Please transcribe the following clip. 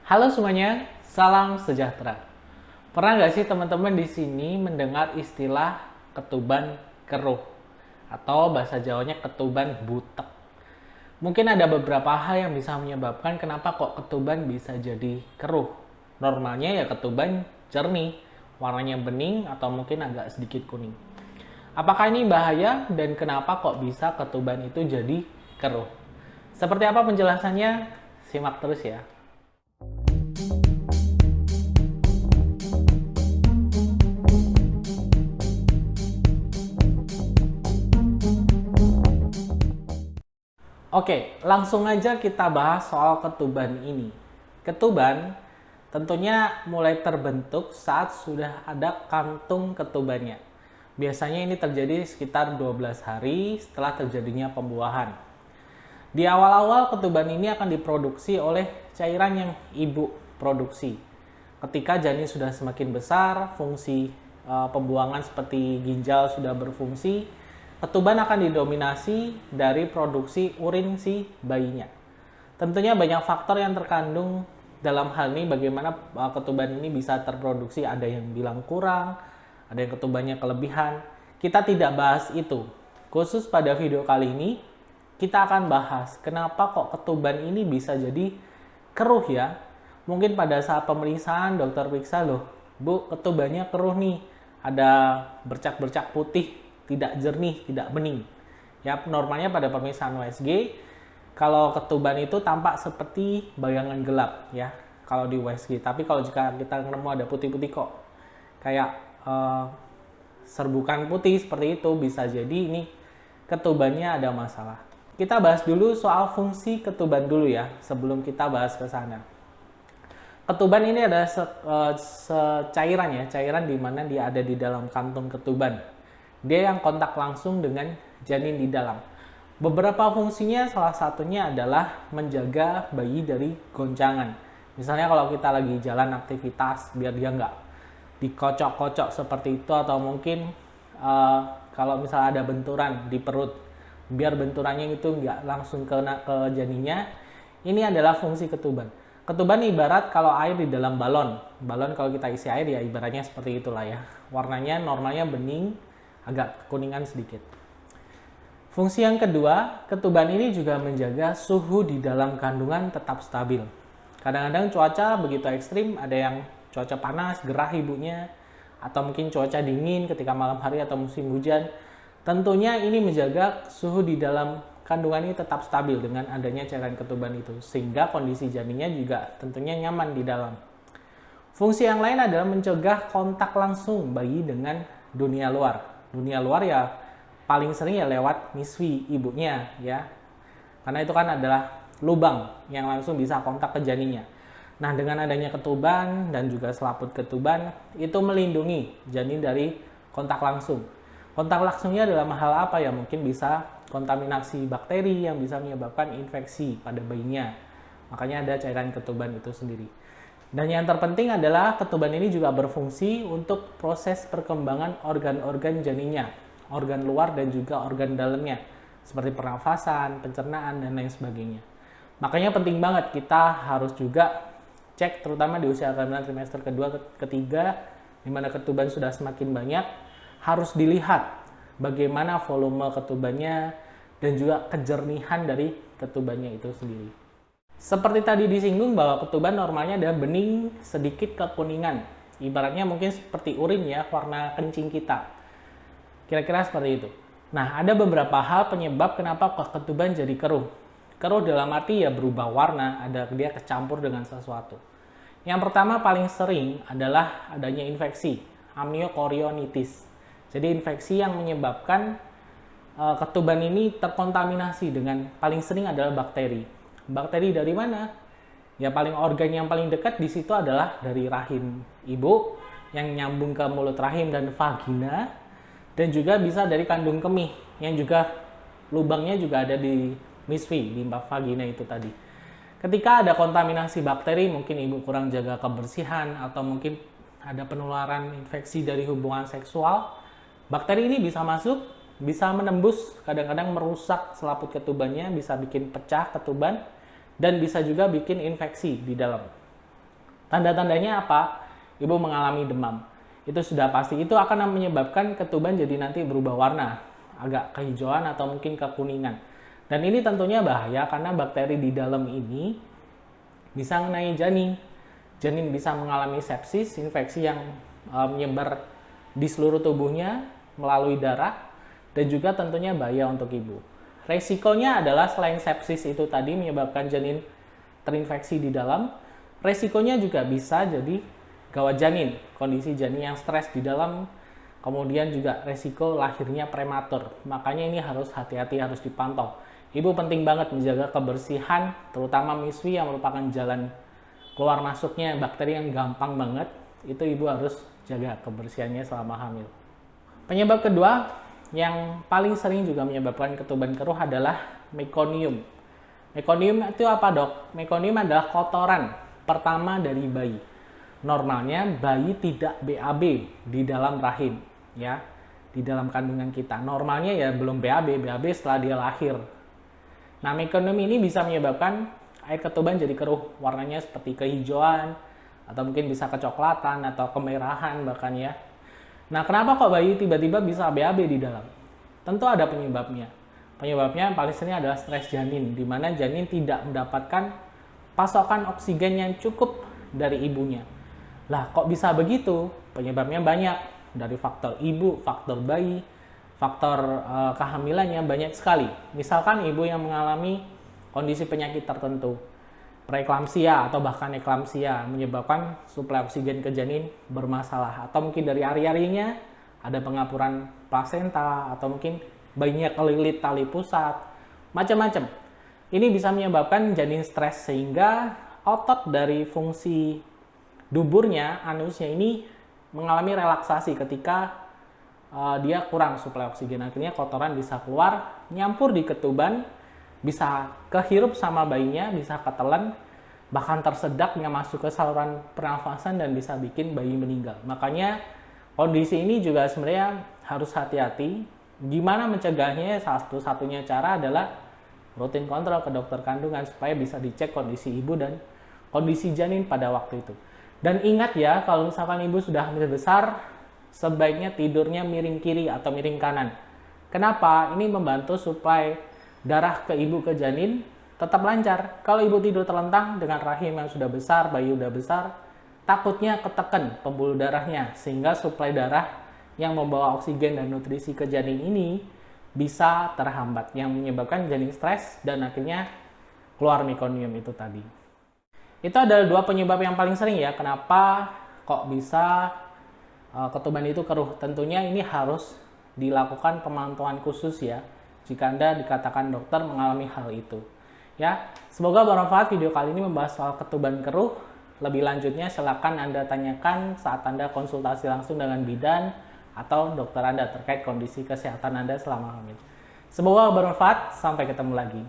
Halo semuanya, salam sejahtera. Pernah nggak sih teman-teman di sini mendengar istilah ketuban keruh atau bahasa Jawanya ketuban butek? Mungkin ada beberapa hal yang bisa menyebabkan kenapa kok ketuban bisa jadi keruh. Normalnya ya ketuban jernih, warnanya bening atau mungkin agak sedikit kuning. Apakah ini bahaya dan kenapa kok bisa ketuban itu jadi keruh? Seperti apa penjelasannya? Simak terus ya. Oke, langsung aja kita bahas soal ketuban ini. Ketuban tentunya mulai terbentuk saat sudah ada kantung ketubannya. Biasanya ini terjadi sekitar 12 hari setelah terjadinya pembuahan. Di awal-awal ketuban ini akan diproduksi oleh cairan yang ibu produksi. Ketika janin sudah semakin besar, fungsi pembuangan seperti ginjal sudah berfungsi, ketuban akan didominasi dari produksi urin si bayinya. Tentunya banyak faktor yang terkandung dalam hal ini bagaimana ketuban ini bisa terproduksi. Ada yang bilang kurang, ada yang ketubannya kelebihan. Kita tidak bahas itu. Khusus pada video kali ini, kita akan bahas kenapa kok ketuban ini bisa jadi keruh ya. Mungkin pada saat pemeriksaan dokter periksa, loh Bu, ketubannya keruh nih. Ada bercak-bercak putih, tidak jernih, tidak bening. Ya, normalnya pada pemeriksaan USG, kalau ketuban itu tampak seperti bayangan gelap ya, kalau di USG. Tapi kalau jika kita nemu ada putih-putih kok, kayak serbukan putih seperti itu, bisa jadi ini ketubannya ada masalah. Kita bahas dulu soal fungsi ketuban dulu ya, sebelum kita bahas ke sana. Ketuban ini adalah cairan ya, cairan di mana dia ada di dalam kantung ketuban. Dia yang kontak langsung dengan janin di dalam. Beberapa fungsinya salah satunya adalah menjaga bayi dari goncangan. Misalnya kalau kita lagi jalan aktivitas biar dia nggak dikocok-kocok seperti itu, atau mungkin kalau misalnya ada benturan di perut, biar benturannya itu nggak langsung kena ke janinnya. Ini adalah fungsi ketuban. Ketuban ibarat kalau air di dalam balon. Balon kalau kita isi air ya ibaratnya seperti itulah ya. Warnanya normalnya bening, agak kekuningan sedikit. Fungsi yang kedua, ketuban ini juga menjaga suhu di dalam kandungan tetap stabil. Kadang-kadang cuaca begitu ekstrim, ada yang cuaca panas, gerah ibunya, atau mungkin cuaca dingin ketika malam hari atau musim hujan. Tentunya ini menjaga suhu di dalam kandungan ini tetap stabil dengan adanya cairan ketuban itu, sehingga kondisi janinnya juga tentunya nyaman di dalam. Fungsi yang lain adalah mencegah kontak langsung bayi dengan dunia luar. Dunia luar ya paling sering ya lewat miswi ibunya ya, karena itu kan adalah lubang yang langsung bisa kontak ke janinnya. Nah, dengan adanya ketuban dan juga selaput ketuban itu melindungi janin dari kontak langsung. Kontak langsungnya dalam hal apa ya? Mungkin bisa kontaminasi bakteri yang bisa menyebabkan infeksi pada bayinya. Makanya ada cairan ketuban itu sendiri. Dan yang terpenting adalah ketuban ini juga berfungsi untuk proses perkembangan organ-organ janinnya, organ luar dan juga organ dalamnya, seperti pernafasan, pencernaan, dan lain sebagainya. Makanya penting banget kita harus juga cek, terutama di usia kehamilan trimester kedua, ketiga, di mana ketuban sudah semakin banyak, harus dilihat bagaimana volume ketubannya dan juga kejernihan dari ketubannya itu sendiri. Seperti tadi disinggung bahwa ketuban normalnya ada bening sedikit kekuningan. Ibaratnya mungkin seperti urin ya, warna kencing kita. Kira-kira seperti itu. Nah, ada beberapa hal penyebab kenapa ketuban jadi keruh. Keruh dalam arti ya berubah warna, ada dia kecampur dengan sesuatu. Yang pertama paling sering adalah adanya infeksi, amniokorionitis. Jadi infeksi yang menyebabkan ketuban ini terkontaminasi dengan paling sering adalah bakteri. Bakteri dari mana? Ya paling organ yang paling dekat di situ adalah dari rahim ibu yang nyambung ke mulut rahim dan vagina, dan juga bisa dari kandung kemih yang juga lubangnya juga ada di miswi, di vagina itu tadi. Ketika ada kontaminasi bakteri, mungkin ibu kurang jaga kebersihan atau mungkin ada penularan infeksi dari hubungan seksual, bakteri ini bisa masuk, bisa menembus, kadang-kadang merusak selaput ketubannya, bisa bikin pecah ketuban, dan bisa juga bikin infeksi di dalam. Tanda-tandanya apa? Ibu mengalami demam. Itu sudah pasti. Itu akan menyebabkan ketuban jadi nanti berubah warna, agak kehijauan atau mungkin kekuningan. Dan ini tentunya bahaya karena bakteri di dalam ini bisa mengenai janin. Janin bisa mengalami sepsis, infeksi yang menyebar di seluruh tubuhnya melalui darah, dan juga tentunya bahaya untuk ibu. Resikonya adalah selain sepsis itu tadi menyebabkan janin terinfeksi di dalam, resikonya juga bisa jadi gawat janin, kondisi janin yang stres di dalam, kemudian juga resiko lahirnya prematur. Makanya ini harus hati-hati, harus dipantau. Ibu penting banget menjaga kebersihan, terutama MISWI yang merupakan jalan keluar masuknya bakteri yang gampang banget. Itu ibu harus jaga kebersihannya selama hamil. Penyebab kedua yang paling sering juga menyebabkan ketuban keruh adalah mekonium. Mekonium itu apa, Dok? Mekonium adalah kotoran pertama dari bayi. Normalnya bayi tidak BAB di dalam rahim, ya, di dalam kandungan kita. Normalnya ya belum BAB setelah dia lahir. Nah, mekonium ini bisa menyebabkan air ketuban jadi keruh, warnanya seperti kehijauan, atau mungkin bisa kecoklatan atau kemerahan bahkan ya. Nah, kenapa kok bayi tiba-tiba bisa BAB di dalam? Tentu ada penyebabnya. Penyebabnya yang paling sering adalah stres janin, di mana janin tidak mendapatkan pasokan oksigen yang cukup dari ibunya. Lah, kok bisa begitu? Penyebabnya banyak, dari faktor ibu, faktor bayi, faktor kehamilannya banyak sekali. Misalkan ibu yang mengalami kondisi penyakit tertentu, preeklamsia atau bahkan eklamsia, menyebabkan suplai oksigen ke janin bermasalah, atau mungkin dari ari-arinya ada pengapuran plasenta, atau mungkin bayinya kelilit tali pusat, macam-macam. Ini bisa menyebabkan janin stres sehingga otot dari fungsi duburnya, anusnya ini mengalami relaksasi ketika dia kurang suplai oksigen. Akhirnya kotoran bisa keluar, nyampur di ketuban, bisa kehirup sama bayinya, bisa ketelan, bahkan tersedak yang masuk ke saluran pernafasan dan bisa bikin bayi meninggal. Makanya kondisi ini juga sebenarnya harus hati-hati. Gimana mencegahnya? Satu-satunya cara adalah rutin kontrol ke dokter kandungan supaya bisa dicek kondisi ibu dan kondisi janin pada waktu itu. Dan ingat ya, kalau misalkan ibu sudah hamil besar, sebaiknya tidurnya miring kiri atau miring kanan. Kenapa? Ini membantu suplai darah ke ibu ke janin tetap lancar. Kalau ibu tidur terlentang dengan rahim yang sudah besar, bayi sudah besar, takutnya ketekan pembuluh darahnya sehingga suplai darah yang membawa oksigen dan nutrisi ke janin ini bisa terhambat, yang menyebabkan janin stres dan akhirnya keluar mekonium itu tadi. Itu adalah dua penyebab yang paling sering ya, kenapa kok bisa ketuban itu keruh. Tentunya ini harus dilakukan pemantauan khusus ya, jika Anda dikatakan dokter mengalami hal itu. Ya, semoga bermanfaat video kali ini membahas soal ketuban keruh. Lebih lanjutnya silakan Anda tanyakan saat Anda konsultasi langsung dengan bidan atau dokter Anda terkait kondisi kesehatan Anda selama hamil. Semoga bermanfaat, sampai ketemu lagi.